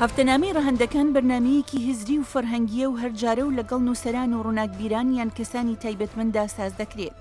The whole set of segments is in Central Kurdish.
هەفتەنامەی ڕەهەندەکان بەرنامەیەکی هزری و فەرهەنگیە و هەرجارە و لەگەڵ نووسەران و ڕووناکبیران یان کەسانی تایبەتمەندا ساز دەکرێت.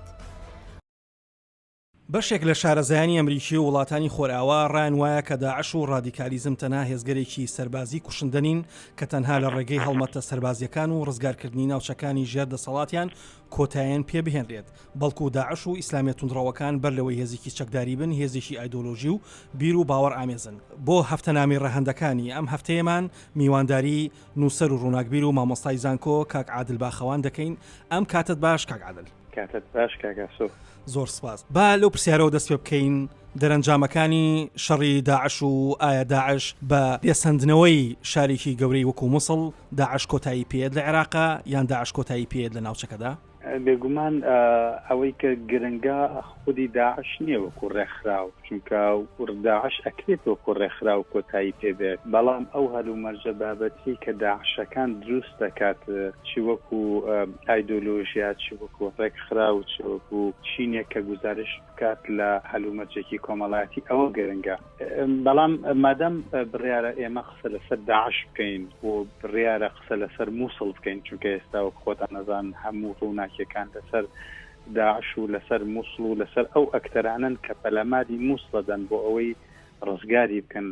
بەشێک لە شارەزایانی ئەمریکی و وڵاتانی خۆرئاوا ڕایان وایە کە داعش و ڕادیکالیزم تەنها هێزگەرێکی سەربازی کوشندنین کە تەنها لە ڕێگەی هەڵمەتە سەربازیەکان و ڕزگارکردنی ناوچەکانی ژێر دەسەڵاتیان کۆتاییان پێ بهێنرێت، بەڵکو داعش و ئیسلامیە توندڕەوەکان بەر لەوەی هێزێکی چەکداری بن هێزێکی ئایدۆلۆژی و بیر و باوەڕ ئامێزن. بۆ هەفتەنامەی ڕەهەندەکانی ئەم هەفتەیەمان میوانداری نووسەر و ڕووناکبیر و مامۆستای زانکۆ کاک عادل باخەوان دەکەین. ئەم کاتت باش کاک عادل. کاتت باش کاکاسۆ. زۆر سپاس. با لەو پرسیارەوە دەست پێ بکەین دەرەنجامەکانی شەڕی داعش و ئایا داعش بە پێسەندنەوەی شارێکی گەورەی وەکو مووسڵ داعش کۆتایی پێێت لە عێراقا یان داعش کۆتایی پێێت لە ناوچەکەدا؟ بێگومان ئەوەی کە گرنگە خودی داعش نییە وەکو ڕێکخراو، چونکە داعش ئەکرێت وەکو ڕێکخرا و کۆتایی پێبێت، بەڵام ئەو هەلومەرجە بابەتی کە داعشەکان دروست دەکات چی وەکو ئایدۆلۆژیا، چی وەکو ڕێکخرا و چی وەکو چینێک کە گزارش بکات لە هەلومەرجێکی کۆمەڵایەتی ئەوە گرنگە. بەڵام مادەم بڕیارە ئێمە قسە لەسەر داعش بکەین و بڕیارە قسە لەسەر مووسڵ بکەین، چونکە ئێستا وەک خۆتان نەزان هەموو ڕووناکیەکان لەسەر داعش و لەسەر مووسڵ و لەسەر ئەو ئەکتەرانن کە پەلەماری مووسڵدەن بۆ ئەوەی ڕزگاری بکەن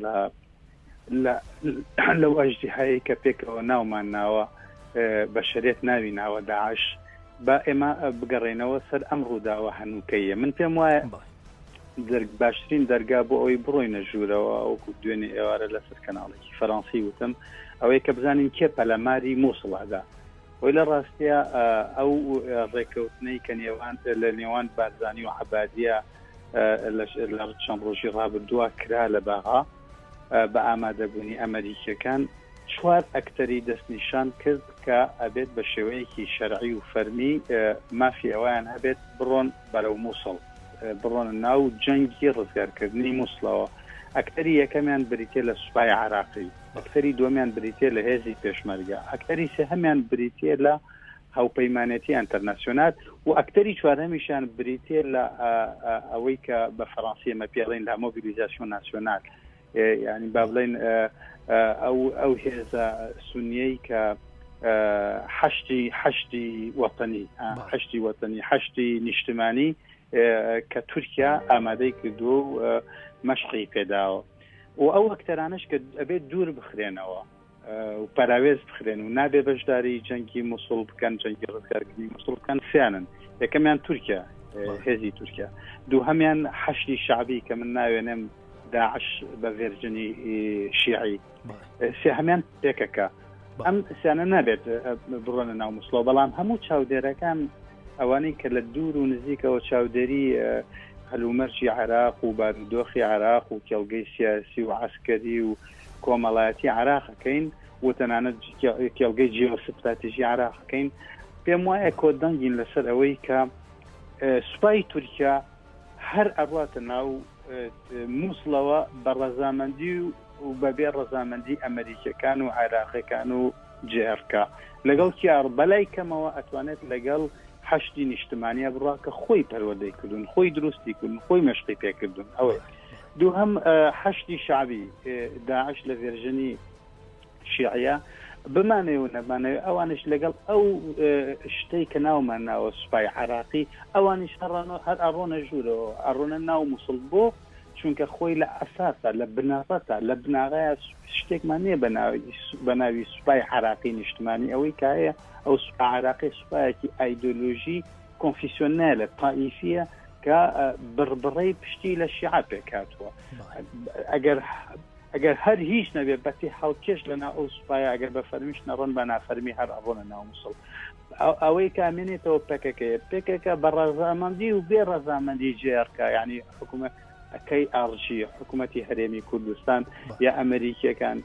لەو ئەژدیهایی کە پێکەوە ناومان ناوە بە شەرێت ناوی ناوە داعش. با ئێمە بگەڕێنەوە سەر ئەم ڕووداوە هەنووکەیە. من پێم وایە باشترین دەرگا بۆ ئەوەی بڕۆینە ژوورەوە ئەو دوێنێ ئێوارە لەسەر کەناڵێکی فەڕەنسی وتم ئەوەی کە بزانین کێ پەلەماری مووسڵادا. وی لە ڕاستیە ئەو ڕێکەوتنەی کە لە نێوان بارزانی و عەبادیە لە چەند ڕۆژی ڕابردووە کرا لە باغا بە ئامادەبوونی ئەمریکیەکان 4 ئەکتەری دەستنیشان کرد کە ئەبێت بە شێوەیەکی شەرعی و فەرمی مافی ئەویان هەبێت بڕۆن بەرەو مووسڵ، بڕۆنە ناو جەنگی ڕزگارکردنی مووسڵەوە. ئەکتەری یەکەمیان بریتێ لە سوپای عراقی، ئەکتەری دومیان بریتێ لە هێزی پێشمەرگە، ئەکتەری سێهەمیان بریتێ لە هاوپەیمانێتی ئەنتەرناسیۆنال و ئەکتەری چوارهەمیشیان بریتێ لە ئەوەی کە بە فەڕەنسی ئەمە پێڵێن لە مۆبیلیزاسیۆن ناسیۆنال، یعنی با بڵێن ئەو هێزە سونیەی کە حەشتی وەتەنی حەشتی نیشتمانی کە تورکیا ئامادەی کردووە و مەشقی پێداوە و ئەو ئەکتەرانش کە ئەبێت دوور بخرێنەوە و پەراوێز بخرێن و نابێ بەشداری جەنگی مووسڵ بکەن، جەنگی ڕزگارکردنی مووسڵ بکەن. سیانن یەکەمیان تورکیا، هێزی تورکیا، دووهەمیان حەشتی شعبی کە من ناوێنم داعش بە ڤێرجنی شیعی، سێهەمیان پێکەکە. ئەم سیانە نابێت بڕۆنە ناو مووسڵەوە، بەڵام هەموو چاودێرەکان ئەوانەی کە لە دوور و نزیکەوە چاودێری هەلومەرجی عێراق و بارودۆخی عێراق و کێڵگەی سیاسی و عەسکەری و کۆمەڵایەتی عێراقەکەین و تەنانەت کێڵگەی جیۆستراتیژی عێراقەکەین، پێم وایە کۆدەنگین لەسەر ئەوەی کە سوپای تورکیا هەر ئەڕاتە ناو مووسڵەوە بە ڕەزامەندی و بەبێ ڕەزامەندی ئەمریکیەکان و عێراقیەکان و جێرکە لەگەڵ کیار بەلای کەمەوە ئەتوانێت لەگەڵ حەشتی نیشتمانیە بڕا کە خۆی پەروەردەی کردون، خۆی دروستی کردن، خۆی مەشقی پێکردون. ئەوەی دووهەم حەشتی شعبی داعش لە ڤێرژنی شیعە بمانەوە و نەمانەوە ئەوانش لەگەڵ ئەو شتەی کە ناومان ناوە سوپای عێراقی ئەوانش هەر ئەڕۆنە ژوورەوە، ئەڕۆنە ناو مووسڵ بۆ چونکە خۆی لە ئەساسە لە بناغەتە لە بناغەیە شتێکمان نییە بە ناوی سوپای عێراقی نیشتمانی ئەوەی کە هەیە ئەو سوپای عێراقی سوپایەکی ئایدۆلۆژی کۆنفیسیۆنەلە تائیفیە کە بڕبڕەی پشتی لە شیعە پێکاتوە. ئەگەر هەر هیچ نەبێت بەتی هەڵکێش لەنا ئەو سوپایە ئەگەر بە فەرمیش نەڕۆن بە نافەرمی هەر ئەڕۆنە ناو مووسڵ. ئەوەی کامێنێتەوە پێکەکە بە ڕەزامەندی و بێ ڕەزامەندی جێرکە، یعنی حکوومەت ئەکەی ئاڕژی حکوومەتی هەرێمی کوردستان یا ئەمریکیەکان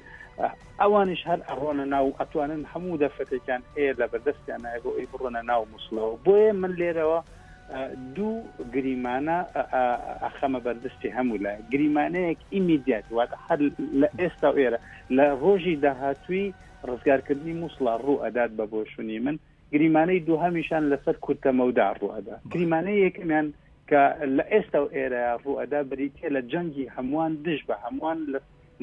ئەوانش هەر ئەڕۆنە ناو ئەتوانن هەموو دەفەتێکیان هەیە لە بەردەستیان نایە بۆ ئەی بڕۆنە ناو مووسڵەوە. بۆیە من لێرەوە دوو گریمانە ئەخەمە بەردەستی هەموو لای گریمانەیەک ئیمیدیات واتە هەر لە ئێستا و ئێرە لە ڕۆژی داهاتووی ڕزگارکردنی مووسڵە ڕوو ئەدات بە بۆشونی من. گریمانەی دووهەمیشان لەسەر کورتەمەودا ڕوو ئەدا. گریمانەی یەکەمیان کە لە ئێستا و ئێرە ڕوو ئەدا بریتێ لە جەنگی هەمووان دژ بە هەمووان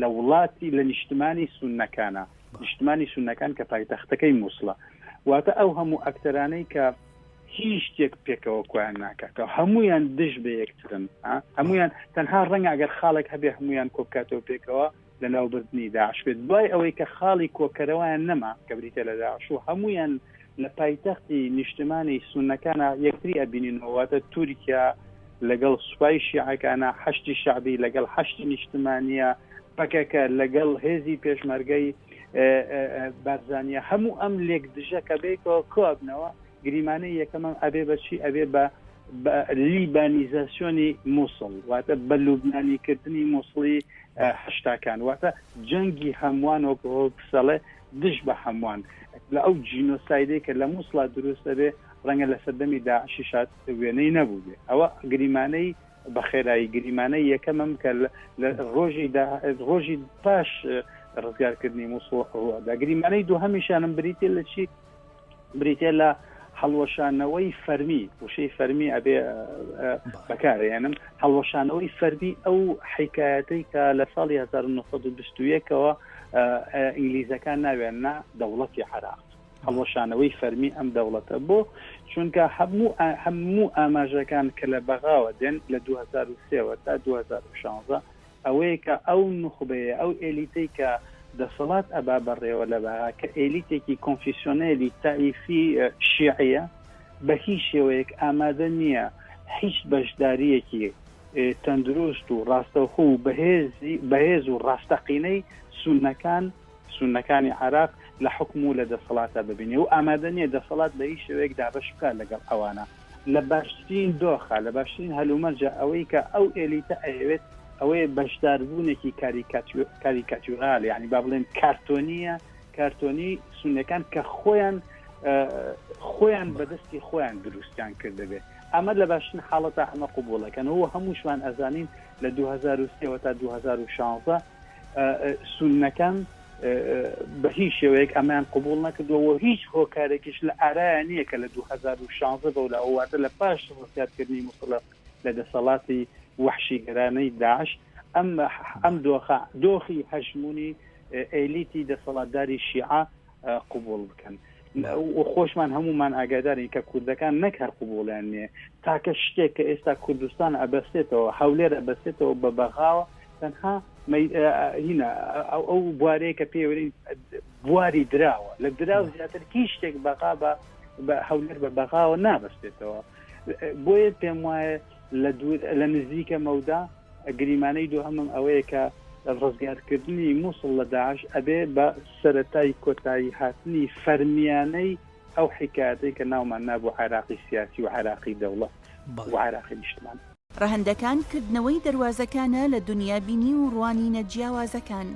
لە وڵاتی لە نیشتمانی سونەکانە نیشتمانی سونەکان کە پایتەختەکەی مووسڵە واتە ئەو هەموو ئەکتەرانەی کە هیچ شتێک پێکەوە کویان ناکاتەوە هەمویان دژ بە یەکترن هەمویان تەنها ڕەنگە ئەگەر خاڵێک هەبێ هەمویان کۆبکاتەوە پێکەوە لە ناوبردنی داعش بێت دوای ئەوەی کە خاڵی کۆکەرەوەیان نەما کە بریتە لە داعش و هەمویان لە پایتەختی نیشتمانی سونەکانە یەکتری ئەبینینەوەواتە تورکیا لەگەڵ سوپای شیعەکانە حەشتی شعبی لەگەڵ حەشتی نیشتمانیە پەکەکە لەگەڵ هێزی پێشمەرگەی بارزانیە هەموو ئەم لێک دژە کە بێتەوە کۆبنەوە گریمانەی یەکەمەم ئەبێ بەچی ئەبێ بە لیبانیزاسیۆنی مووسڵ واتە بە لوبنانیکردنی مووسڵی هەشتاکان واتە جەنگی هەمووان وەکسەڵێ دژ بە هەمووان لە ئەو جینۆسایدەی کە لە مووسڵا دروستە بێ ڕەنگە لە سەردەمی داعشی شاد وێنەی نەبوو بێ ئەوە گریمانەی بەخێرایی گریمانەی یەکەمەم کە لە ڕۆژی پاش ڕزگارکردنی مووسڵ ڕووەدا گریمانەی دووهەمیشانم بریتێ لە چی بریتێ لە هەڵوەشانەوەی فەرمی وشەی فەرمی ئەبێ بەکارێنم هەڵوەشانەوەی فەرمی ئەو حیکایەتەی کە لە ساڵی 1920ەوە ئینگلیزەکان ناوێننا دەوڵەتی عێراق هەڵوەشانەوەی فەرمی ئەم دەوڵەتە بۆ چونکە هەموو ئاماژەکان کە لە بەغاوە دێن لە 2003 تا 2016 ئەوەیە کە ئەو نخبەیە ئەو ئێلیتەی کە دەسەڵات ئەبا بەڕێوە لە بەها کە ئێلیتێکی کۆنفیسیۆنێلی تایفی شیعەیە بە هیچ شێوەیەک ئامادە نییە هیچ بەشداریەکی تەندروست و ڕاستەوخۆ و بەهێز و ڕاستەقینەی سونەکانی عێراق لە حکم و لە دەسەڵاتە ببینێ و ئامادە نییە دەسەڵات بە هیچ شێوەیەک دابەش بکات لەگەڵ ئەوانە لە باشترین دۆخە لە باشترین هەلومەرجە ئەوەی کە ئەو ئێلیتە ئەوێت ئەوەیە بەشداربوونێکی کاریکاتورال یعنی با بڵێن کارتۆنی سونەکان کە خۆیان بەدەستی خۆیان دروستیان کردبێ ئەمە لە باشترین حاڵەتە ئەمە قوبوڵەکەنەوە هەمووشمان ئەزانین لە 2003 تا 2016 سونەکان بە هیچ شێوەیەک ئەمان قوبوڵ نەکردەوە هیچ هۆکارێکیش لە ئارایە نییە کە لە 2016 بە لە ئەوواتە لە پاش ڕزگارکردنی مووسڵ لە دەسەڵاتی وحشی گەرانەی داعش ئەم دۆخی هەژمونی ئێلیتی دەسەڵاتداری شیعە قوبوڵ بکەن و خۆشمان هەمومان ئاگادارین کە کوردەکان نەک هەر قوبوڵیان نییە تاکە شتێک کە ئێستا کوردستان ئەبەستێتەوە هەولێر ئەبەستێتەوە بە بەغاوە تەنها هینە ئەو بوارەیە کە پێوەری بواری دراوە لە دراو زیاتر هیچ شتێک بەغا بە هەولێر بە بەغاوە نابەستێتەوە بۆیە پێم وایە لە نزیکە مەودا گریمانەی دووهەمم ئەوەیە کە ڕزگارکردنی مووسڵ لە داعش ئەبێ بە سەرەتای کۆتایی هاتنی فەرمیانەی ئەو حکایەتەی کە ناومان نابوو عێراقی سیاسی و عێراقی دەوڵەت و عێراقی نیشتمان ڕەهەندەکان کردنەوەی دەواازەکانە لە دنیابینی و ڕوانینە جیاوازەکان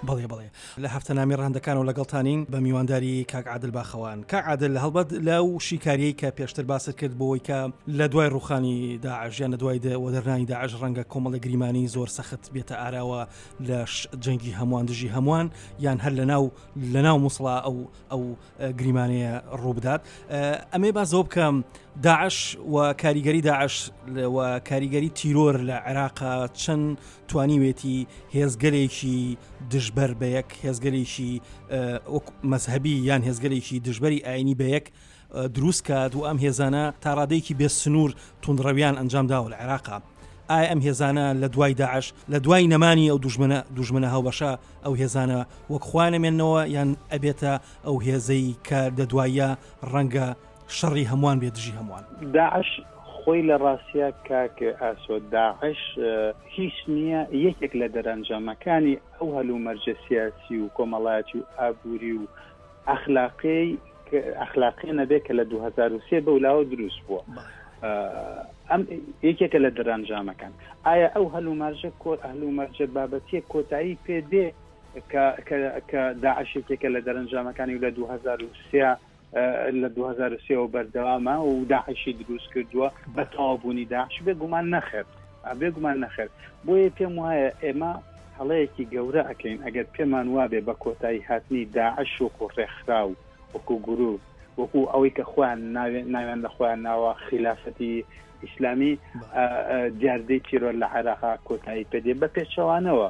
بەڵێ لە هەفتەنامی ڕەهەندەکان و لەگەڵتانین بە میوانداری کاک عادل باخەوان کاک عادل هەڵبەت لەو شیکاریەی کە پێشتر باست کرد بۆەوەی کە لە دوای ڕوخانی داعش یان لە دوای وەدەرنانی داعش ڕەنگە کۆمەڵە گریمانی زۆر سەخت بێتە ئاراوە لە جەنگی هەمووان دژی هەمووان یان هەر لەناو مووسڵا ئەو گریمانەیە ڕووبدات ئەمێ بازەوە بکەم داعش و کاریگەری داعش و کاریگەری تیرۆر لە عێراقا چەند توانیوێتی هێزگەلێکی دژبەر بە یەک هێزگەلێکی مەذهبی یان هێزگەلێکی دژبەری ئاینی بە یەک دروست کات و ئەم هێزانە تا ڕادەیەکی بێ سنوور توندڕەویان ئەنجام داوە لە عێراقا ئایا ئەم هێزانە لە دوای داعش لە دوای نەمانی ئەو دوژمنە هاوبەشە ئەو هێزانە وەک خوانەمێنەوە یان ئەبێتە ئەو هێزەی کە دەدوایە ڕەنگە شەڕی هەمووان بێ دژی هەمووان داعش خۆی لە ڕاستیە کاکە ئاسۆ داعش هیچ نییە یەکێک لە دەرەنجامەکانی ئەو هەلومەرجە سیاسی و کۆمەڵایەتی و ئابووری و ئەخلاقی نەبێت کە لە 2003 بەولاوە دروست بووە ئەم یەکێکە لە دەرەنجامەکان ئایا ئەو هەلومەرجە بابەتیە کۆتایی پێ دێ کە داعش یەکێکە لە دەرەنجامەکانی و لە 2003 لە 2003 بەردەوامە و داعشی دروست کردووە بە تەوابوونی داعش بێگومان نەخێر بۆیە پێم وایە ئێمە هەڵەیەکی گەورە ئەکەین ئەگەر پێمان وابێ بە کۆتایی هاتنی داعش وەکو ڕێکخرا و وەکو گروپ وەکو ئەوەی کە خۆیان ناوێن لە خۆیان ناوە خلافەتی ئیسلامی دیاردەی تیرۆر لە عێراقا کۆتایی پێدێ بە پێچەوانەوە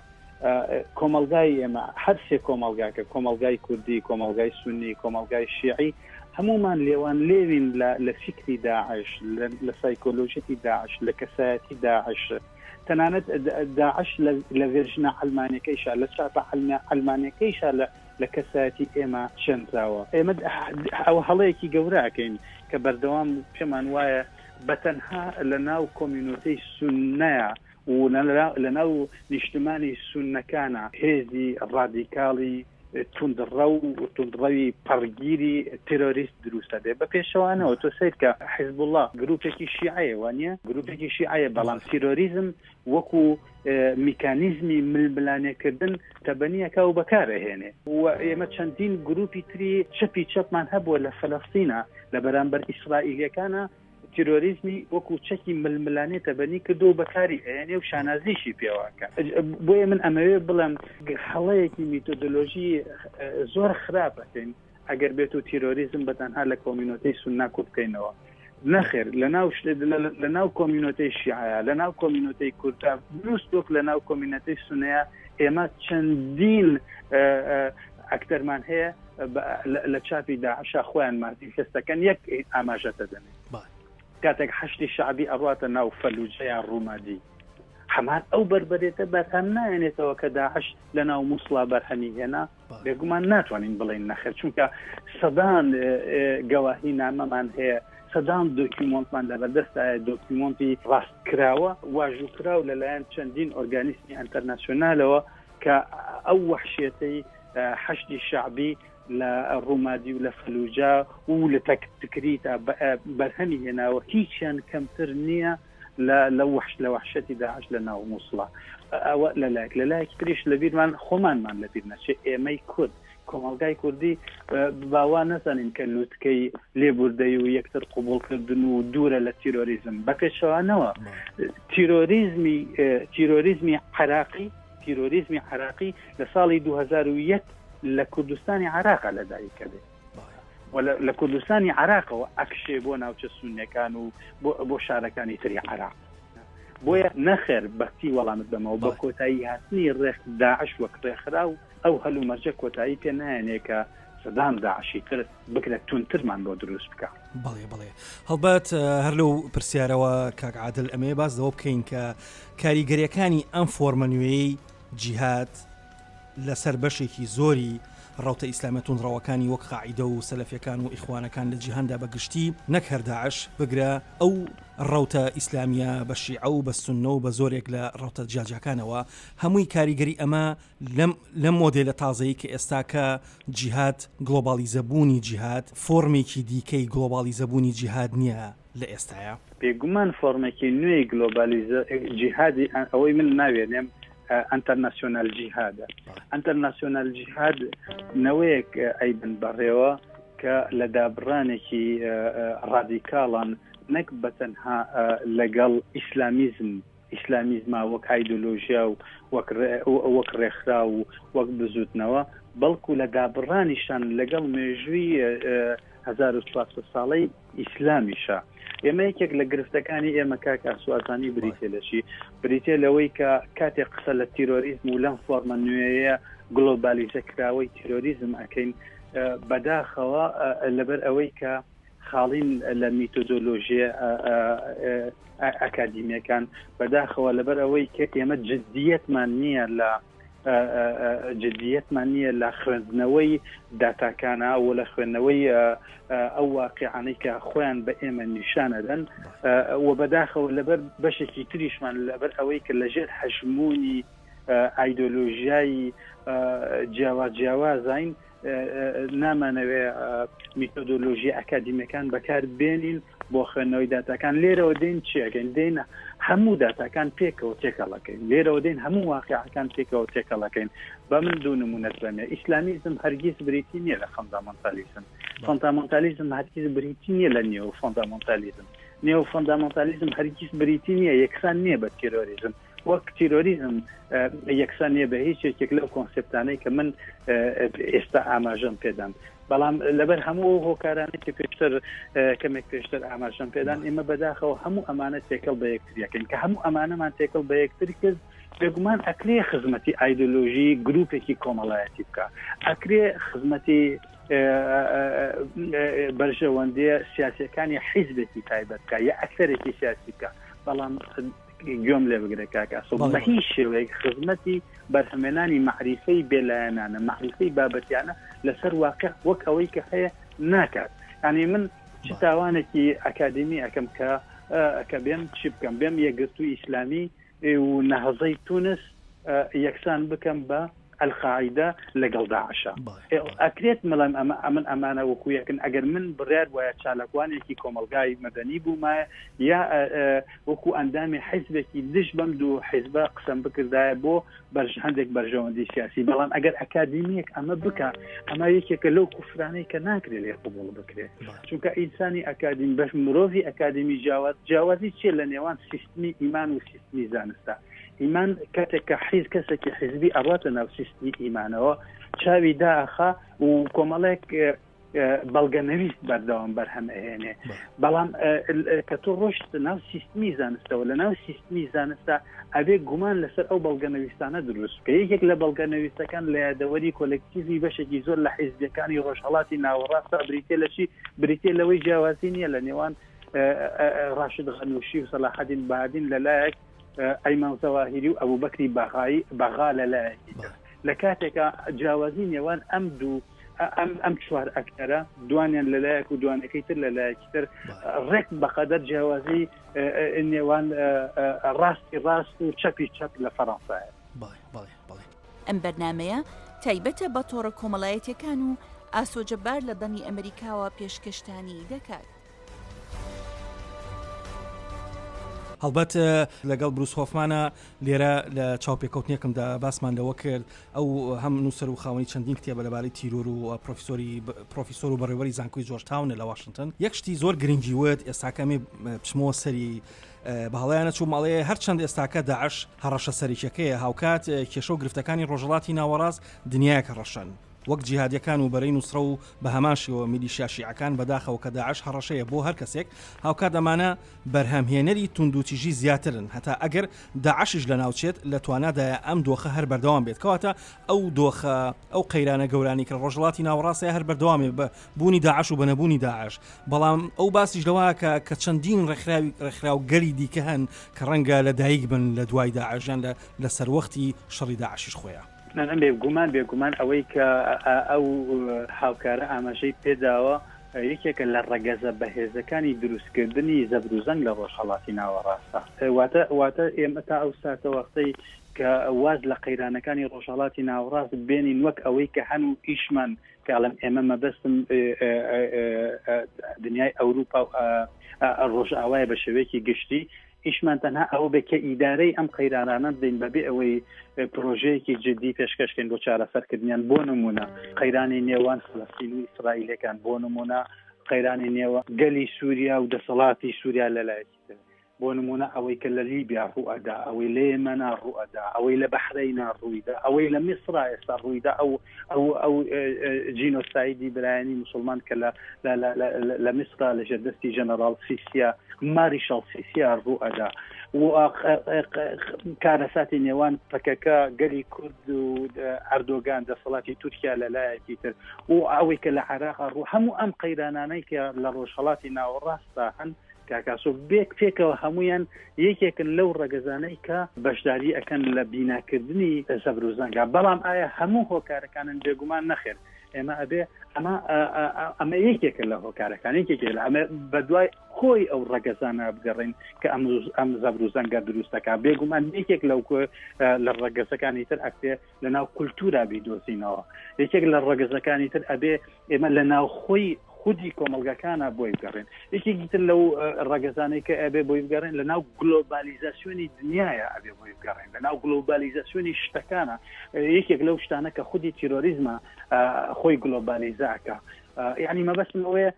کۆمەلگای ئێمە هەر سێ کۆمەلگاکە کۆمەلگای کوردی کۆمەلگای سونی کۆمەلگای شیعی هەمومان لێوان لێوین لە فکری داعش لە سایکۆلۆژیەتی داعش لە کەسایەتی داعش تەنانەت داعش لە ڤێرژنە ئەلمانیەکەیشە لە چاپە ئەلمانیەکەیشە لە کەسایەتی ئێمە چەندراوە ئێمە ئەوە هەڵەیەکی گەورەکەین کە بەردەوام پێمان وایە بەتەنها لە ناو کۆمیونیتەی سوننەیە و لە ناو نیشتمانی سوننەکانە هێزی ڕادیکاڵی تونڕەوی پەڕگیری تێرۆریست دروستە بێ بە پێشەوانەوە تۆ سیر کە حیزب الله گروپێکی شیعەیە وانە گروپێکی شیعەیە بەڵام تیرۆریزم وەکو میکانیزمی ململانێکردن تەبەنیەکە و بەکارەهێنێ و ئێمە چەندین گروپی تری چەپی چەپمان هەبووە لە فەلەستینە لە بەرامبەر ئیسرائیلەکانە تیرۆریزمی وەکو چەکی ململانێ تەبەنی کردو و بەکاری ئەێنێ و شانازیشی پێواکە بۆیە من ئەمەوێ بڵم هەڵەیەکی میتۆدۆلۆژی زۆر خراپەکەین ئەگەر بێت و تیرۆریزم بەتەنها لە کۆمیونیتەی سوننا کوردکەینەوە نەخێر لە ناو کۆمیونیتەی شیعە لە ناو کۆمیونیتەی کوردە دروست وەک لە ناو کۆمیونیتەی سونەیە ئێمە چەندین ئەکتەرمان هەیە لە چاپی داعشە خۆیان مانیفێستەکەن یەک ئاماژەتە دەنێت کاتێک حەشتی شعبی ئەڕاتە ناو فەلوجەیان ڕوومادی هەمان ئەو بربەرێتە بەرهەم نایەنێتەوە کە داعش لە ناو مووسڵا بەرهەمی هێنا بێگومان ناتوانین بڵین نەخێر چونکە سەدان گەواهی نامەمان هەیە سەدان دۆکیومۆنتمان لەبەردەستە دۆکیومۆنتی ڕاستکراوە واژووکراو لەلایەن چەندین ئۆرگانیزمی ئینتەرناسیۆنالەوە کە ئەو وەحشیەتەی حەشتی شعبی لە ڕوومادی و لە فەلوجا و لە تەکتکریتە بەرهەمی هێناوە هیچیان کەمتر نییە لە وحشەتی داعش لە ناو مووسڵا ئەوە لەلایەک تریش لەبیرمان خۆمانمان لەبیر نەچێت ئێمەی کورد کۆمەلگای کوردی باوا نەزانین کە لووتکەی لێبوردەی و یەکتر قوبوڵکردن و دوورە لە تیرۆریزم بەپێچەوانەوە تیرۆریزمی عراقی لە ساڵی 2001 لە کوردستانی عراق لەدایکە بێت لە کوردستانی عراقەوە ئەکشێ بۆ ناوچە سونیەکان و بۆ شارەکانی تری عراق بۆیە نەخێر بەختی وەڵامت بەمەوە بە کۆتایی هاتنی ڕێک داعش وەک ڕێکخرا و ئەو هەلو مەرجە کۆتایی پێ نایەنێ کە سەدان داعشی تر بکرێت تونترمان بۆ دروست بکە بەڵێ هەڵبەت هەر لەو پرسیارەوە کاک عادل ئەمێ باس دەوە بکەین کە کاریگەریەکانی ئەم فۆرمە نوێی جیهاد لەسەر بەشێکی زۆری ڕاوتە ئیسلامەتون ڕەوەکانی وەک قاعیدە و سەلەفیەکان و ئیخوانەکان لە جیهاندا بەگشتی نەک هەر داعش بگرە ئەو ڕاوتە ئیسلامیە بە شیعە و بە سوننە و بە زۆرێک لە ڕاوتە جیاجەکانەوە هەمووی کاریگەری ئەمە لەم مۆدێلە تازەیی کە ئێستاکە جیهاد گلۆبالیزەبوونی جیهاد فۆرمێکی دیکەی گلۆبالیزەبوونی جیهاد نییە لە ئێستاە بێگومان فۆرمێکی نوێی گلۆبالیزە جیهادی ئەوەی من ناوێنێم ئەنتەرناسیۆنال جیهادە ئەنتەرناسیۆنال جیهاد نەوەیەک ئەیبن بەڕێوە کە لە دابڕانێکی ڕادیکاڵان نەک بەتەنها لەگەڵ ئیسلامیزما وەک ئایدۆلۆژیا و وەک ڕێکخرا و وەک بزوتنەوە بەڵکو لە دابڕانیشان لەگەڵ مێژووی 1400 ساڵەی ئیسلامیشە ئێمە یەکێک لە گرفتەکانی ئێمە کاک ئاسواتانی بریتێ لەشی بریتێ لەوەی کە کاتێک قسە لە تیرۆریزم و لەم فۆرمە نوێیە گلۆبالیزەکراوەی تیرۆریزم ئەکەین بەداخەوە لەبەر ئەوەی کە خاڵین لە میتۆدۆلۆژیە ئەکادیمیەکان بەداخەوە لەبەر ئەوەی کە ئێمە جدیەتمان نییە لە خوێندنەوەی داتاکانە و لە خوێندنەوەی ئەو واقعانەی کە خۆیان بە ئێمە نیشانەدەن و بەداخەوە لەبەر بەشێکی تریشمان لەبەر ئەوەی کە لەژێر هەژمونی ئایدۆلۆژیایی جیاوازین نامانەوێ میتۆدۆلۆژی ئەکادیمیەکان بەکار بێنین بۆ خوێندنەوەی داتاکان لێرەوە دێن چیەکەین دێن هەموو داتاکان پێکەوە تێکەڵەکەین لێرەوە دێن هەموو واقعەکان پێکەوە تێکەڵەکەین بە من دوو نمونەت بەمێ ئیسلامیزم هەرگیز بریتی نییە لە فۆندامۆنتالیزم هەرگیز بریتی نییە لە نێو فۆندامۆنتالیزم نێو فۆندامۆنتالیزم هەرگیز بریتی نییە یەکسان نییە بە تیرۆریزم وەک تیرۆریزم یەکسان نییە بە هیچ یەکێک لەو کۆنسپتانەی کە من ئێستا ئاماژەم پێدان بەڵام لەبەر هەموو هۆکارانێک کە پێشتر کەمێک پێشتر ئاماژەم پێدان ئێمە بەداخەوە هەموو ئەمانە تێکەڵ بە یەکتریەکەین کە هەموو ئەمانەمان تێکەڵ بە یەکتری کرد بێگومان ئەکرێ خزمەتی ئایدۆلۆژی گروپێکی کۆمەڵایەتی بکە، ئەکرێ خزمەتی بەرژەوەندێ سیاسیەکانی حیزبێکی تایبەت بکە یا ئەکثەرێکی سیاسی بکە، بەڵام گوێم لێ بگرێت کاکاسۆ بە هیچ شێوەیەک خزمەتی بەرهەمێنانی معریفەی بێلایەنانە معریفەی بابەتیانە لەسەر واقع وەک ئەوەی کە هەیە ناکات. یعنی من چ تاوانێکی ئەکادمی ئەەکەم کە بێم چی بکەم، بێم یەکگرتووی ئیسلامی و نەهەزەی تونس یەکسان بکەم بە القاعدە لەگەڵ داعشە. ئەکرێت مەڵام ئەمن ئەمانە وەکویەکن ئەگەر من بڕیار وایە چالاکوانێکی کۆمەلگای مەدەنی بوومایە یا وەکو ئەندامی حیزبێکی دش بەم دوو حیزبە قسەم بکردایە بۆ هەندێک بەرژەوەندی سیاسی، بەڵام ئەگەر ئەکادمیەک ئەمە بکە ئەمە یەکێکە لەو کوفرانەی کە ناکرێت لێ قبوڵ بکرێت، چونکە ئینسانی ئەکادمی بەش مرۆڤی ئەکادمی جیاوازی چیە لە نێوان سیستمی ئیمان و سیستمی زانستە. ئیمان کاتێک کە حیز کەسێکی حیزبی ئەڕاتە ناو سیستمی ئیمانەوە چاوی داخە و کۆمەڵێک بەڵگەنەویست بەردەوام بەرهەمهێنێ، بەڵام کە تۆ ڕۆشت ناو سیستمی زانستەوە لە ناو سیستمی زانستە ئەبێ گومان لەسەر ئەو بەڵگەنەویستانە دروست کە یەکێک لە بەڵگەنەویستەکان لە یادەوەری کۆلێکتیڤی بەشێکی زۆر لە حیزبەکانی ڕۆژهەڵاتی ناوەڕاستە بریتێ لە چی بریتێ لەوەی جیاوازی نییە لە نێوان ڕاشد غەنووشی و سەلاحەدین بەهادین لەلایەک ئەیمان زەواهیری و ئەبوو بەکری بەغا لەلایەکی لە کاتێکە جیاوازی نێوان ئەم دوو ئەم چوار ئەکتەرە دوانیان لەلایەک و دوانەکەی تر لەلایەکی تر ڕێک بەقەدەر جیاوازی نێوان ڕاستی ڕاست و چەپی چەپ لە فەڕەنسایە. ئەم بەرنامەیە تایبەتە بە تۆڕە کۆمەڵایەتیەکان و ئاسۆجەبار لە دەنی ئەمریکاوە پێشکەشتانی دەکات. هەڵبەت لەگەڵ بروس هۆفمانە لێرە لە چاوپێکەوتنیەکەمدا باسمان لەوە کرد ئەو هەم نووسەر و خاوەنی چەندین کتێبە لەبارەی تیرۆر و پرۆفیسۆر و بەڕێوەری زانکۆی جۆرجتاون لە واشنگتن یەک شتی زۆر گرنگی وت ئێستاکەمی بچمەوە سەری بەهەڵەیانە چوو ماڵەیە هەرچەند ئێستاکە داعش هەڕەشە سەرێکەکەیە هاوکات کێشە و گرفتەکانی ڕۆژهەڵاتی ناوەڕاست دنیایەکە ڕەشەن وەک جیهادیەکان و بەرەی نووسرە و بە هەماشیەوە میلیشیا شیعەکان بەداخەوە کە داعش هەڕەشەیە بۆ هەر کەسێک هاوکات ئەمانە بەرهەمهێنەری توندوتیژی زیاترن هەتا ئەگەر داعشش لە ناوچێت لە توانادایە ئەم دۆخە هەر بەردەوام بێت کەواتە ئەو دۆخە ئەو قەیرانە گەورانی کە ڕۆژهەڵاتی ناوەڕاستە هەر بەردەوامێ بە بوونی داعش و بەنەبوونی داعش بەڵام ئەو باسیش لەوەکە کە چەندین ڕێکخراو گەلی دیکە هەن کە ڕەنگە لە دایک بن لە دوای داعشیان لە سەروەختی شەڕی داعشیش خۆیان بێگومان ئەوەی کە ئەو هاوکارە ئاماژەی پێداوە یەکێکە لە ڕەگەزە بەهێزەکانی دروستکردنی زەبروزەنگ لە ڕۆژهەڵاتی ناوەڕاستە واتە ئێمە تا ئەو ساتە وەختەی کە واز لە قەیرانەکانی ڕۆژهەڵاتی ناوەڕاست بێنین وەک ئەوەی کە هەنوو ئیشمان کاڵم ئێمە مەبەستم دنیای ئەوروپا ڕۆژئاوایە بە شێوەیەکی گشتی ئیشمان تەنها ئەوە بێ کە ئیدارەی ئەم قەیرانانە بدەین بەبێ ئەوەی پرۆژەیەکی جدی پێشکەشکەین بۆ چارەسەرکردنیان بۆ نمونە قەیرانی نێوان فەڵەستین و ئیسرائیلەکان بۆ نمونە قەیرانی نێوان گەلی سووریا و دەسەڵاتی سووریا لەلایەکی تر بۆ نمونە ئەوەی کە لە لیبیا ڕوئەدا ئەوەی لە یەمەنا ڕوئەدا ئەوەی لە بەحرەینا ڕوویدا ئەوەی لە میسرا ئێستا ڕوویدا ئەو جینۆسایدی برایانی موسڵمان کە لە میسرا لە ژێردەستی ژەنەڕاڵ سیسیا ماریشەڵ سیسیا ڕوئەدا و کارەساتی نێوان پەکەکە گەلی کورد و ئەردۆگان دەسەڵاتی تورکیا لەلایەکی تر و ئەوەی کە لە عێراق ڕوو هەموو ئەم قەیرانانەی کە لە ڕۆژهەڵاتی ناوەڕاستە هەن کاکاسۆ پێکەوە هەمویان یەکێکن لەو ڕەگەزانەی کە بەشداری ئەکەن لە بیناکردنی زەبروزەنگە بەڵام ئایا هەموو هۆکارەکانن بێگومان نەخێر ئێمە ئەبێ ئەمە یەکێکە لە هۆکارەکان یەکێک ئەمە بەدوای خۆی ئەو ڕەگەزانە بگەڕین کە ئەم زەبروزەنگە دروستەکە بێگومان یەکێک لەو لە ڕەگەزەکانی تر ئەکتێ لە ناو کولتورا بیدۆزینەوە یەکێک لە ڕەگەزەکانی تر ئەبێ ئێمە لە ناو خۆی خودی کۆمەلگەکانە بۆی بگەڕێن یەکێکی تر لەو ڕەگەزانەی کە ئەبێ بۆی بگەڕێن لە ناو گلۆبالیزاسیۆنی دنیاە ئەبێ بۆی بگەڕێن لە ناو گلۆبالیزاسیۆنی شتەکانە یەکێک لەو شتانە کە خودی تیرۆریزمە خۆی گلۆبالیزاکە یعنی مەبەستم ئەوەیە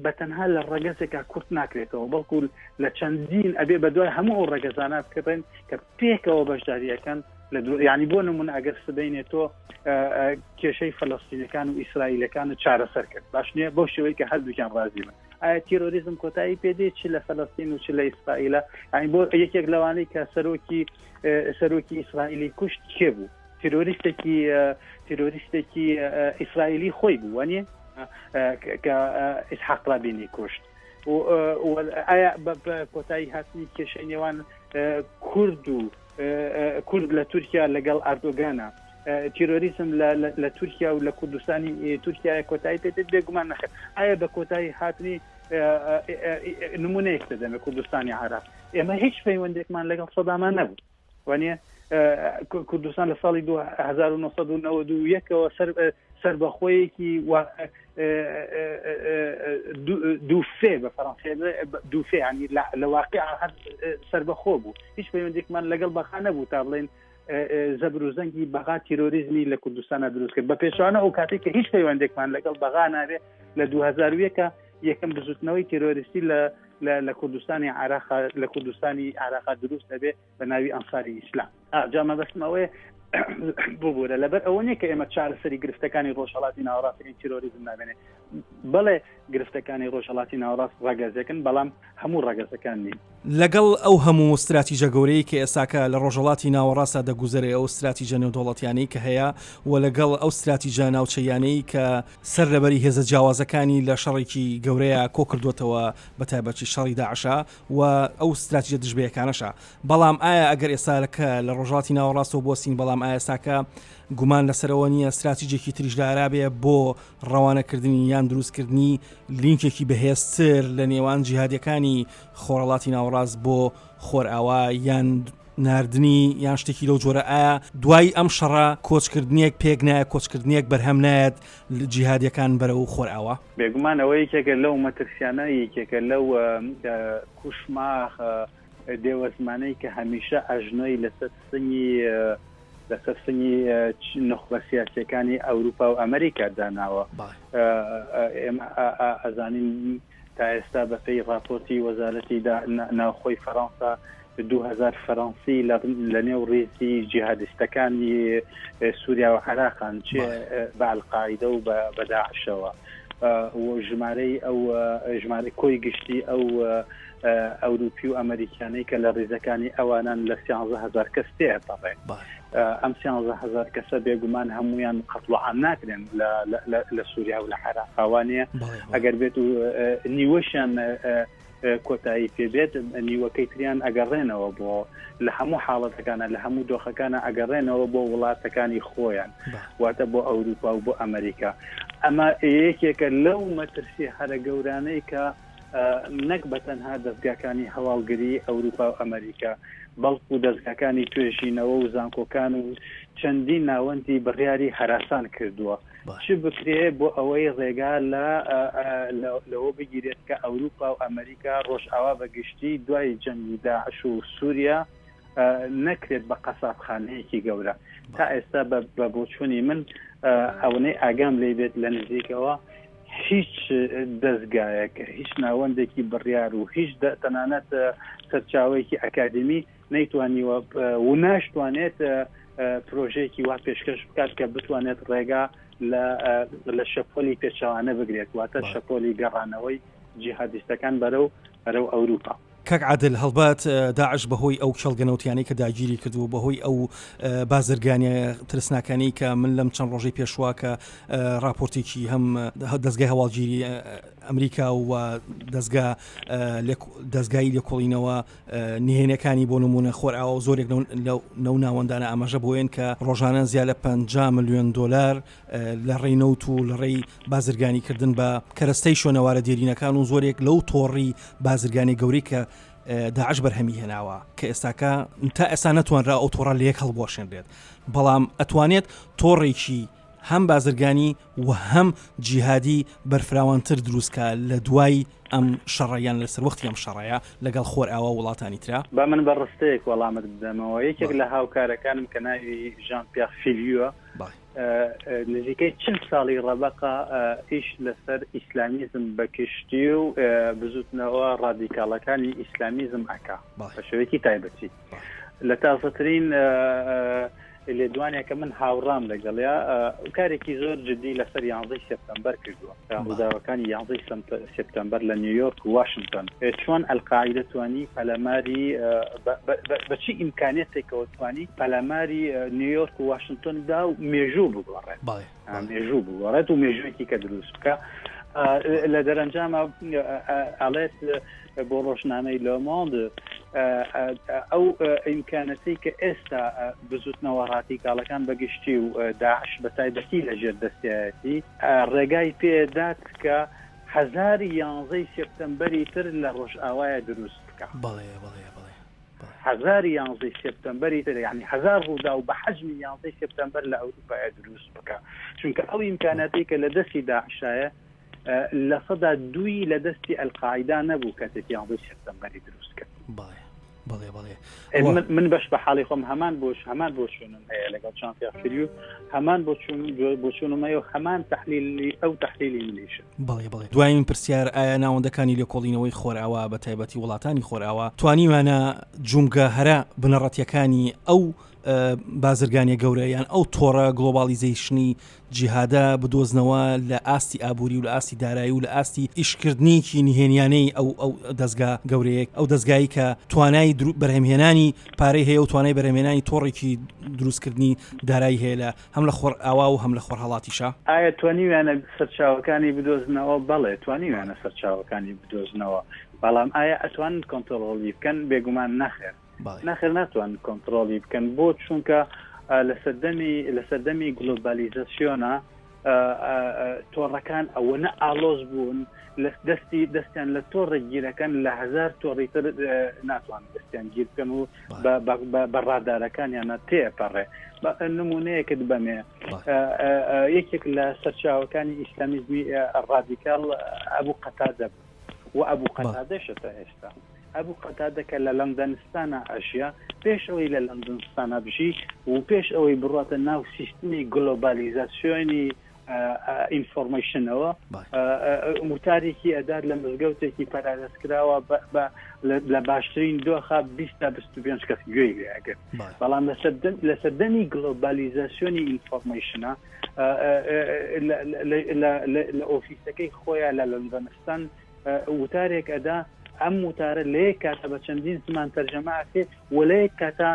بەتەنها لە ڕەگەزێکا کورت ناکرێتەوە بەڵکو لە چەندین ئەبێ بەدوای هەموو ئەو ڕەگەزانە بکڕێن کە پێکەوە بەشداریەکان یعنی بۆ نمونە ئەگەر سبەینێتۆ کێشەی فەڵەستینەکان و ئیسرائیلەکان چارەسەر کرد باش نییە بۆ شێوەی کە هەردووکیان ڕازی بن ئایا تیرۆریزم کۆتایی پێدێت چ لە فەلەستین و چ لە ئیسرائیلە یعنی بۆ یەکێک لەوانەی کە سەرۆکی ئیسرائیلی کوشت کێ بوو تیرۆریستێکی ئیسرائیلی خۆی بوو وانە کە ئیسحاق رابینی کوشت ئایا بە کۆتایی هاتنی کێشەی نێوان کورد لە تورکیا لەگەڵ ئەردۆگانە تیرۆریزم لە تورکیا و لە کوردستانی تورکیا کۆتایی پێدێت بێگومان نەخێت ئایا بە کۆتایی هاتنی نمونەیەک دەدەمە کوردستانی عراق ئێمە هیچ پەیوەندێکمان لەگەڵ سەدامان نەبوو وانە کوردستان لە ساڵی 1991ەوە سەربەخۆیەکی دووفێ بە فەڕەنسی دووفێ ینی لە واقع سەربەخۆ بوو هیچ پەیوەندێکمان لەگەڵ بەخا نەبوو تا بڵێن زەبر و زەنگی بەغا تیرۆریزمی لە کوردستانە دروست کرد بە پێشوانە ئەو کاتێک کە هیچ پەیوەندێکمان لەگەڵ بەغا نابێت لە 2001 یەکەم بزوتنەوەی تیرۆریستی لە کوردستانی عراق دروست دەبێت بە ناوی ئەنساری ئیسلام جامە بەسمەوەی ببوورە لەبەر ئەوە نیە کە ئێمە چارەسەری گرفتەکانی ڕۆژهەڵاتی ناوەڕاستی تیرۆریزم نابێنێ بەڵێ گرفتەکانی ڕۆژهەڵاتی ناوەڕاست ڕاگەزێکن بەڵام هەموو ڕاگەزەکان نین لەگەڵ ئەو هەموو استراتیژە گەورەی کە ئێساکە لە ڕۆژهەڵاتی ناوەڕاستە دەگوزارێ ئەو استراتیژە نێودوڵەتیانەی کە هەیە و لەگەڵ ئەو استراتیژە ناوچەیانەی کە سەر لەبەری هێزە جیاوازەکانی لە شەڕێکی گەورەیە کۆ کردوتەوە بە تایبەتی شەڕی داعشە و ئەو استراتیژە دژبەیەکانەشە بەڵام ئایا ئەگەر ئێسالەکە لە ڕۆژهەڵاتی ناوەڕاستەوە بۆسین بەڵام ئایا ئێساکە گومان لەسەرەوە نییە استراتیژێکی تریش دارابێ بۆ ڕەوانەکردنی یان دروستکردنی لینکێکی بەهێزتر لە نێوان جیهادیەکانی خۆرەڵاتی ناوەڕاست بۆ خۆرئاوا یان ناردنی یان شتێکی لەو جۆرە ئایا دوای ئەم شەڕە کۆچکردنیەک پێک نایە کۆچکردنیەک بەرهەم نایەت جیهادیەکان بەرەو خۆرئاوا بێگومان ئەوە یەکێکە لەو مەترسیانە یەکێکە لەو کوشماخ دێوەزمانەی کە هەمیشە ئەژنۆی لەسەر سنگی نخبە سیاسیەکانی ئەوروپا و ئەمریکا داناوە ئێمە ئەزانین تا ئێستا بەپێی راپۆرتی وەزارەتی ناوخۆی فەڕەنسا 2000 فەڕەنسی لە نێو ڕێزی جیهادیستەکانی سووریا و عێراقان چێ بە ئەلقاعیدە و بە داعشەوە ژمارەی کۆی گشتی ئەو ئەوروپی و ئەمریکانەی کە لە ڕێزەکانی ئەوانان لە 13000 کەس تێپەڕێ ئەم 13000 کەسە بێگومان هەمویان قەتڵعام ناکرێن لە سووریا و لە عێراق ئەوانەیە ئەگەر بێت و نیوەشیان کۆتایی پێبێت نیوەکەی تریان ئەگەڕێنەوە بۆ لە هەموو حاڵەتەکانە لە هەموو دۆخەکانە ئەگەڕێنەوە بۆ وڵاتەکانی خۆیان واتە بۆ ئەوروپا و بۆ ئەمریکا ئەمە یەکێکە لەو مەترسی هەرە گەورانەی کە نەک بەتەنها دەستگاکانی هەواڵگری ئەوروپا و ئەمریکا بەڵکو دەستگاکانی توێژینەوە و زانکۆکان و چەندین ناوەندی بڕیاری هەراسان کردووە چ بکرێ بۆ ئەوەی ڕێگا لەوە بگیرێت کە ئەوروپا و ئەمریکا ڕۆژئاوا بەگشتی دوای جەنگی داعش و سووریا نەکرێت بە قەسابخانەیەکی گەورە تا ئێستا بە بۆچوونی من ئەوەی ئاگام لێ بێت لە نزیکەوە هیچ دەستگایەکە هیچ ناوەندێکی بڕیار و هیچ تەنانەت سەرچاوەیەکی ئەکادمی نەیتوانیوە و ناشتوانێت پرۆژەیەکی وا پێشکەش بکات کە بتوانێت ڕێگا لە شەپۆلی پێچەوانە بگرێت واتە شەپۆلی گەڕانەوەی جیهادیستەکان بەرەو ئەوروپا کەک عادل هەڵبات داعش بەهۆی ئەو کێڵگەنەوتیانەی کە داگیری کردو بەهۆی ئەو بازرگانی ترسناکانی کە من لەم چەند ڕۆژەی پێشوا کە راپۆرتێکی هەم دەستگای هەواڵگیری ئەمریکا و دەستگای لێکۆڵینەوە نهێنەکانی بۆ نمونە خۆرئاوا زۆرێک نەو ناوەندانە ئاماژە بۆیان کە ڕۆژانە زیاد لە 50 ملیۆن دۆلار لە ڕێی نەوت و لە ڕێی بازرگانیکردن بە کەرەستەی شوێنەوارە دێرینەکان و زۆرێک لەو تۆڕی بازرگانی گەوری کە داعش بەرهەمی هێناوە کە ئێستاکە تا ئێستا نەتوانرا ئەو تۆڕە لە یەک هەڵبۆشێنرێت بەڵام ئەتوانێت تۆڕێکی هەم بازرگانی و هەم جیهادی بەرفراوانتر دروستکە لە دوای ئەم شەڕەیان لەسەر وەختی ئەم شەڕەیە لەگەڵ خۆرئاوا وڵاتانی ترا با من بەڕستەیەک وەڵامت بدەمەوە یەکێک لە هاوکارەکانم کە ناوی ژان پیێر فیلیوە نزیکەی 40 ساڵی ڕەبەقە ئیش لەسەر ئیسلامیزم بەکشتی و بزوتنەوە ڕادیکاڵەکانی ئیسلامیزم ئەکا بە شێوەیەکی تایبەتی لە تازەترین لێدوانێک کە من هاوڕام لەگەڵیا کارێکی زۆر جدی لەسەر 11 سپتەمبەر کردووە ڕووداوەکانی 11 سپتەمبەر لە نیویۆرک و واشنگتن چۆن ئەلقاعیدە توانی پەلەماری بەچی ئیمکانێتێکەوە توانی پەلەماری نیویۆرک و واشنگتندا و مێژوو بگۆڕێت مێژوو بگۆڕێت و مێژوویەکی کە دروست بکە لە دەرەنجامە ئەڵێت بۆ ڕۆژنامەی لۆمۆند ئەو ئیمکانەتی کە ئێستا بزوتنەوە ڕادیکاڵەکان بەگشتی و داعش بە تایبەتی لە ژێر دەستیایەتی ڕێگای پێدات کە 11 سپتەمبەری تر لە ڕۆژئاوایە دروست بکە 11 سپتەمبەری تر یعنی 1000 ڕوودا و بە حەجمی 11 سپتەمبەر لە ئەوروپایە دروست بکە چونکە ئەو ئیمکانەتی کە لە دەستی داعشایە لە سەدا دوی لە دەستی ئەلقاعیدا نەبوو کاتێکی 11 سپتەمبەری دروست کرد من بەش بە حاڵی خۆم هەمان بۆ چوونم هەیە لەگەڵ چانتیاخری و هەمان بۆ چوونمەوە هەمان ئەو تەحلیلی منیشە دوایین پرسیار ئایا ناوەندەکانی لێکۆڵینەوەی خۆرئاوا بە تایبەتی وڵاتانی خۆرئاوا توانیوانە جومگە هەرە بنەڕەتیەکانی ئەو بازرگانیە گەورەیان ئەو تۆڕە گلۆبالیزیشنی جیهادا بدۆزنەوە لە ئاستی ئابووری و لە ئاستی دارایی و لە ئاستی ئیشکردنیکی نهێنیانەی ئەو دەستگا گەورەیەک ئەو دەستگایی کە توانای بەرهەمهێنانی پارەی هەیە و توانای بەرهەمهێنانی تۆڕێکی دروستکردنی دارایی هەیە لە هەم لە خۆرئاوا و هەم لە خۆرهەڵاتیشا ئایا توانیوانە سەرچاوەکانی بدۆزنەوە بەڵێ توانیوانە سەرچاوەکانی بدۆزنەوە بەڵام ئایا ئەتوانن کۆنتڕۆڵی بکەن بێگومان نەخێر ناتوان کۆنتڕۆلی بکەن بۆ چونکە لە سەردەمی گلۆبالیزاسیۆنە تۆڕەکان ئەوەنە ئالۆز بوون دەستیان لە تۆڕە گیرەکەن لە 1000 تۆڕی تر ناتوان دەستیان گیر بکەن و بە ڕادارەکانیانە تێپەڕێ نمونەیەکت بەمێ یەکێک لە سەرچاوەکانی ئیسلامیزمی ڕادیکاڵ ئەبوو قەتادە و ئەبوو قەتادەشە تا ئێستا ئەبوو قەتادەکە لە لەندەنستانە ئەژیا پێش ئەوەی لە لەندەنستانە بژی و پێش ئەوەی بڕاتە ناو سیستمی گلۆبالیزاسیۆنی ئینفۆرمیشنەوە موتارێکی ئەدار لە مزگەوتێکی پەرادەستکراوە لە باشترین دۆخە 20-25 کەس گوێی لێگرت بەڵام لە سەردەمی گلۆبالیزاسیۆنی ئینفۆرمیشنە لە ئۆفیسەکەی خۆیان لە لەندەنستان وتارێک ئەدا ئەم وتارە لە یەک کاتە بە چەندین زمان تەرجەمەکێ و لە یەک کاتە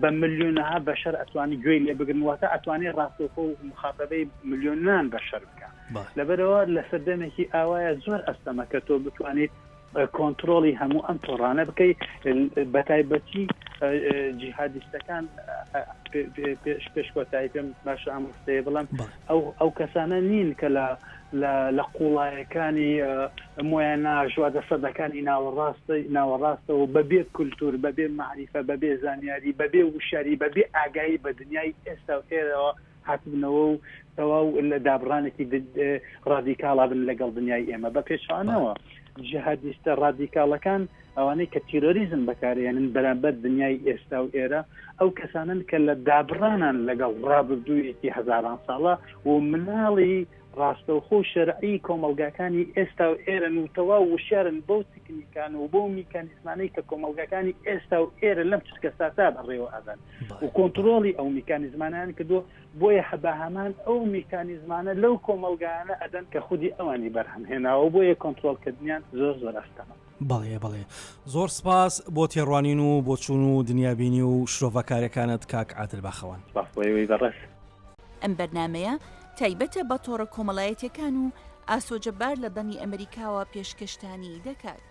بە ملیۆنەها بەشەر ئەتوانی گوێی لێ بگرن واتە ئەتوانی ڕاستەوخۆ و مخاطبەی ملیۆنان بەشەر بکە لەبەرەوە لە سەردەمێکی ئاوایە زۆر ئەستەمە کە تۆ بتوانیت کۆنتڕۆلی هەموو ئەم تۆڕانە بکەیت بەتایبەتی جیهادیستەکان پێشکۆتایی پێم باشە ئامۆستەیە بڵام ئەو کەسانە نین کە لە قوڵایەکانی مۆیانە ژوادە سەدەکانی ناوەڕاستەوە بەبێ کولتور بەبێ معریفە بەبێ زانیاری بەبێ وشاری بەبێ ئاگایی بە دنیای ئێستا و ئێرەوە هاتبنەوە و تەواو لە دابڕانێکی ڕادیکاڵا بن لەگەڵ دنیای ئێمە بە پێچوانەوە جیهادیستە ڕادیکاڵەکان ئەوانەی کە تیرۆریزم بەکارێنن بەرامبەر دنیای ئێستا و ئێرە ئەو کەسانن کە لە دابڕانان لەگەڵ ڕابردوویەکی هەزاران ساڵە و مناڵی ڕاستەوخۆ شەرعی کۆمەلگاکانی ئێستا و ئێرە و تەواو وشارن بەو تکنیکان و بۆ میکانیزمانەی کە کۆمەلگاکانی ئێستا و ئێرە لەم چکە ساتا بەڕێوە ئەدەن و کۆنتڕۆلی ئەو میکانیزمانیان کردو بۆیە هەبا هەمان ئەو میکانیزمانە لەو کۆمەلگانە ئەدەن کە خودی ئەوانی بەرهەمهێناوە بۆیە کۆنتڕۆلکردنیان زۆر ئەستەمە بەڵێ زۆر سپاس بۆ تێڕوانین و بۆ چوون و دنیابینی و شرۆڤەکارەکانت کاک عادل باخەوان بەڕێز ئەم بەرنامەیە تایبەتە بە تۆڕە کۆمەڵایەتیەکان و ئاسۆجەبار لە دەنی ئەمریکاوە پێشکەشتانی دەکات.